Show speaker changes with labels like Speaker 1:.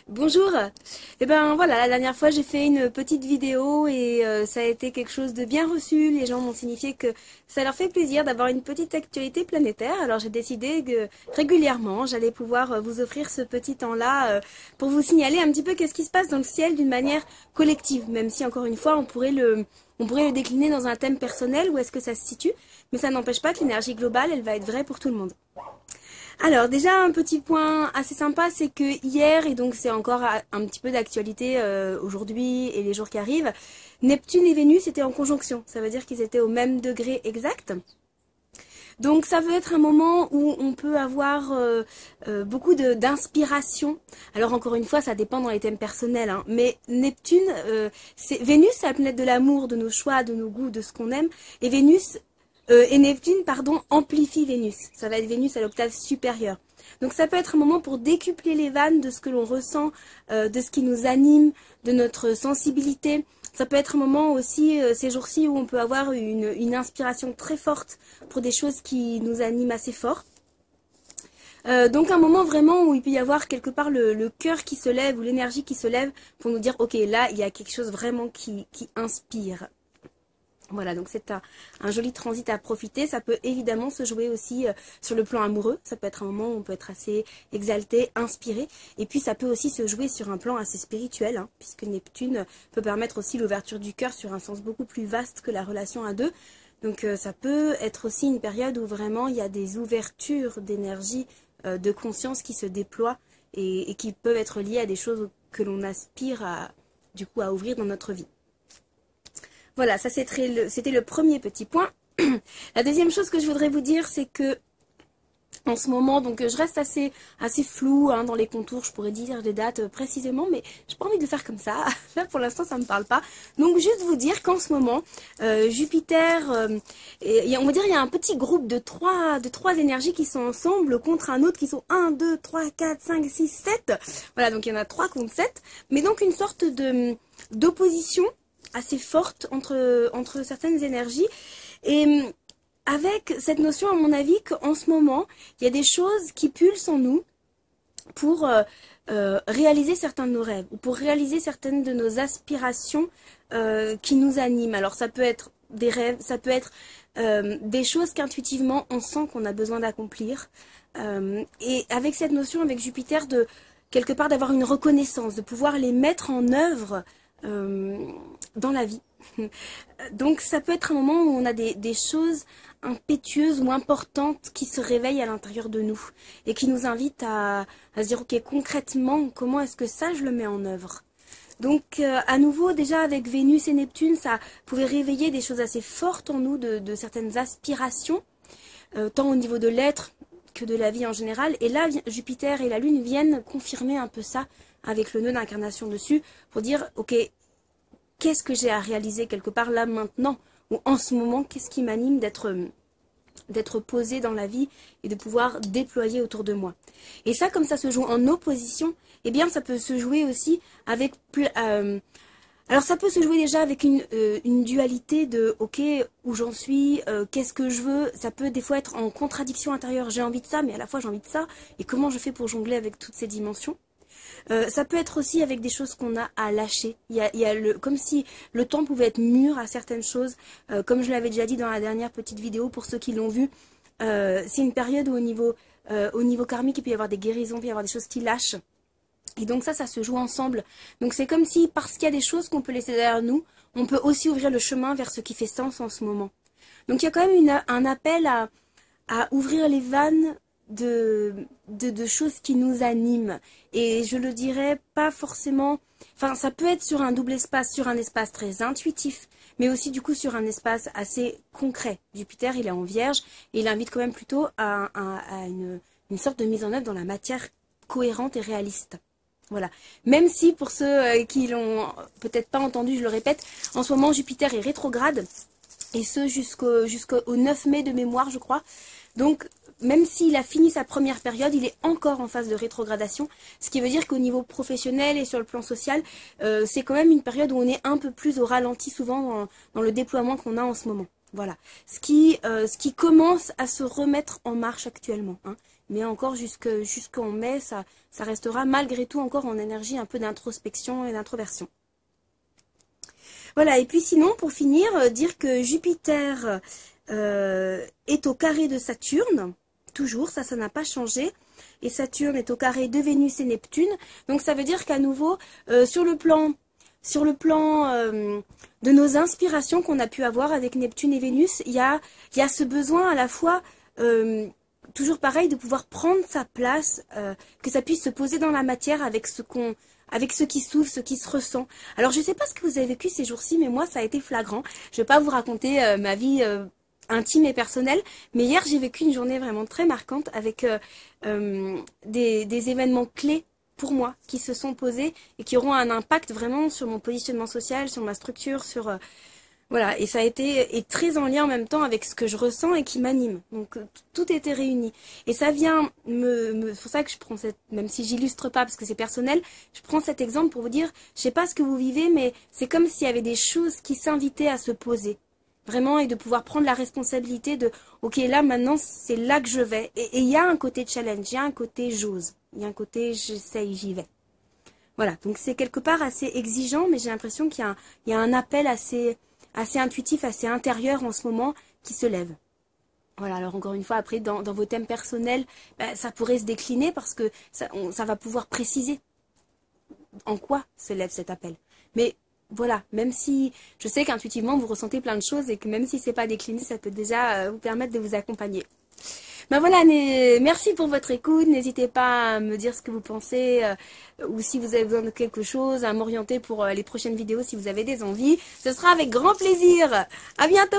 Speaker 1: Bonjour. Eh ben voilà, la dernière fois j'ai fait une petite vidéo et ça a été quelque chose de bien reçu. Les gens m'ont signifié que ça leur fait plaisir d'avoir une petite actualité planétaire. Alors j'ai décidé que régulièrement j'allais pouvoir vous offrir ce petit temps-là pour vous signaler un petit peu qu'est-ce qui se passe dans le ciel d'une manière collective. Même si encore une fois on pourrait le décliner dans un thème personnel, où est-ce que ça se situe. Mais ça n'empêche pas que l'énergie globale, elle va être vraie pour tout le monde. Alors déjà un petit point assez sympa, c'est que hier, et donc c'est encore un petit peu d'actualité aujourd'hui et les jours qui arrivent, Neptune et Vénus étaient en conjonction. Ça veut dire qu'ils étaient au même degré exact. Donc ça veut être un moment où on peut avoir beaucoup d'inspiration. Alors encore une fois, ça dépend dans les thèmes personnels, hein. Mais Neptune, Vénus, c'est la planète de l'amour, de nos choix, de nos goûts, de ce qu'on aime. Et Neptune, pardon, amplifie Vénus. Ça va être Vénus à l'octave supérieure. Donc ça peut être un moment pour décupler les vannes de ce que l'on ressent, de ce qui nous anime, de notre sensibilité. Ça peut être un moment aussi, ces jours-ci, où on peut avoir une inspiration très forte pour des choses qui nous animent assez fort. Donc un moment vraiment où il peut y avoir quelque part le cœur qui se lève ou l'énergie qui se lève pour nous dire, ok, là, il y a quelque chose vraiment qui inspire. Voilà, donc c'est un joli transit à profiter. Ça peut évidemment se jouer aussi sur le plan amoureux. Ça peut être un moment où on peut être assez exalté, inspiré. Et puis ça peut aussi se jouer sur un plan assez spirituel, hein, puisque Neptune peut permettre aussi l'ouverture du cœur sur un sens beaucoup plus vaste que la relation à deux. Donc ça peut être aussi une période où vraiment il y a des ouvertures d'énergie, de conscience qui se déploient et qui peuvent être liées à des choses que l'on aspire à ouvrir dans notre vie. Voilà, ça c'était le premier petit point. La deuxième chose que je voudrais vous dire, c'est que en ce moment, donc je reste assez floue hein, dans les contours, je pourrais dire les dates précisément, mais j'ai pas envie de le faire comme ça. Là, pour l'instant, ça me parle pas. Donc juste vous dire qu'en ce moment, Jupiter, on va dire il y a un petit groupe de trois énergies qui sont ensemble contre un autre qui sont 1, 2, 3, 4, 5, 6, 7. Voilà, donc il y en a 3 contre 7. Mais donc une sorte d'opposition assez forte entre certaines énergies. Et avec cette notion, à mon avis, qu'en ce moment, il y a des choses qui pulsent en nous pour réaliser certains de nos rêves, ou pour réaliser certaines de nos aspirations qui nous animent. Alors ça peut être des rêves, ça peut être des choses qu'intuitivement on sent qu'on a besoin d'accomplir. Et avec cette notion, avec Jupiter, de quelque part d'avoir une reconnaissance, de pouvoir les mettre en œuvre dans la vie. Donc ça peut être un moment où on a des choses impétueuses ou importantes qui se réveillent à l'intérieur de nous et qui nous invitent à se dire ok, concrètement comment est-ce que ça je le mets en œuvre. Donc à nouveau déjà avec Vénus et Neptune, ça pouvait réveiller des choses assez fortes en nous, de certaines aspirations, tant au niveau de l'être que de la vie en général. Et là Jupiter et la Lune viennent confirmer un peu ça avec le nœud d'incarnation dessus pour dire ok, qu'est-ce que j'ai à réaliser quelque part là maintenant, ou en ce moment, qu'est-ce qui m'anime d'être posé dans la vie et de pouvoir déployer autour de moi. Et ça, comme ça se joue en opposition, eh bien ça peut se jouer aussi avec alors ça peut se jouer déjà avec une dualité de ok, où j'en suis, qu'est-ce que je veux. Ça peut des fois être en contradiction intérieure, j'ai envie de ça mais à la fois j'ai envie de ça, et comment je fais pour jongler avec toutes ces dimensions. Ça peut être aussi avec des choses qu'on a à lâcher. Il y a comme si le temps pouvait être mûr à certaines choses. Comme je l'avais déjà dit dans la dernière petite vidéo, pour ceux qui l'ont vu, c'est une période où au niveau karmique, il peut y avoir des guérisons, il peut y avoir des choses qui lâchent. Et donc ça se joue ensemble. Donc c'est comme si, parce qu'il y a des choses qu'on peut laisser derrière nous, on peut aussi ouvrir le chemin vers ce qui fait sens en ce moment. Donc il y a quand même un appel à ouvrir les vannes de choses qui nous animent. Et je le dirais pas forcément, enfin ça peut être sur un double espace, sur un espace très intuitif, mais aussi du coup sur un espace assez concret. Jupiter il est en Vierge et il invite quand même plutôt à une sorte de mise en œuvre dans la matière cohérente et réaliste. Voilà. Même si pour ceux qui l'ont peut-être pas entendu, je le répète, en ce moment Jupiter est rétrograde, et ce jusqu'au 9 mai de mémoire je crois. Donc même s'il a fini sa première période, il est encore en phase de rétrogradation, ce qui veut dire qu'au niveau professionnel et sur le plan social, c'est quand même une période où on est un peu plus au ralenti souvent dans le déploiement qu'on a en ce moment. Voilà, ce qui commence à se remettre en marche actuellement, hein. Mais encore jusqu'en mai, ça restera malgré tout encore en énergie un peu d'introspection et d'introversion. Voilà, et puis sinon, pour finir, dire que Jupiter est au carré de Saturne, toujours, ça n'a pas changé. Et Saturne est au carré de Vénus et Neptune. Donc ça veut dire qu'à nouveau, sur le plan de nos inspirations qu'on a pu avoir avec Neptune et Vénus, il y a ce besoin à la fois, toujours pareil, de pouvoir prendre sa place, que ça puisse se poser dans la matière avec ce qui s'ouvre, ce qui se ressent. Alors je ne sais pas ce que vous avez vécu ces jours-ci, mais moi ça a été flagrant. Je ne vais pas vous raconter ma vie intime et personnelle, mais hier j'ai vécu une journée vraiment très marquante avec des événements clés pour moi qui se sont posés et qui auront un impact vraiment sur mon positionnement social, sur ma structure, sur voilà, et ça a été très en lien en même temps avec ce que je ressens et qui m'anime. Donc tout était réuni. Et ça vient c'est pour ça que je prends même si j'illustre pas parce que c'est personnel, je prends cet exemple pour vous dire, je sais pas ce que vous vivez, mais c'est comme s'il y avait des choses qui s'invitaient à se poser. Vraiment, et de pouvoir prendre la responsabilité de, ok, là maintenant c'est là que je vais. Et il y a un côté challenge, il y a un côté j'ose, il y a un côté j'essaye, j'y vais. Voilà, donc c'est quelque part assez exigeant, mais j'ai l'impression qu'il y a un appel assez intuitif, assez intérieur en ce moment qui se lève. Voilà, alors encore une fois, après, dans vos thèmes personnels, ça pourrait se décliner parce que ça va pouvoir préciser en quoi se lève cet appel. Mais voilà, même si je sais qu'intuitivement, vous ressentez plein de choses et que même si c'est pas décliné, ça peut déjà vous permettre de vous accompagner. Ben voilà, merci pour votre écoute. N'hésitez pas à me dire ce que vous pensez ou si vous avez besoin de quelque chose, à m'orienter pour les prochaines vidéos si vous avez des envies. Ce sera avec grand plaisir. À bientôt!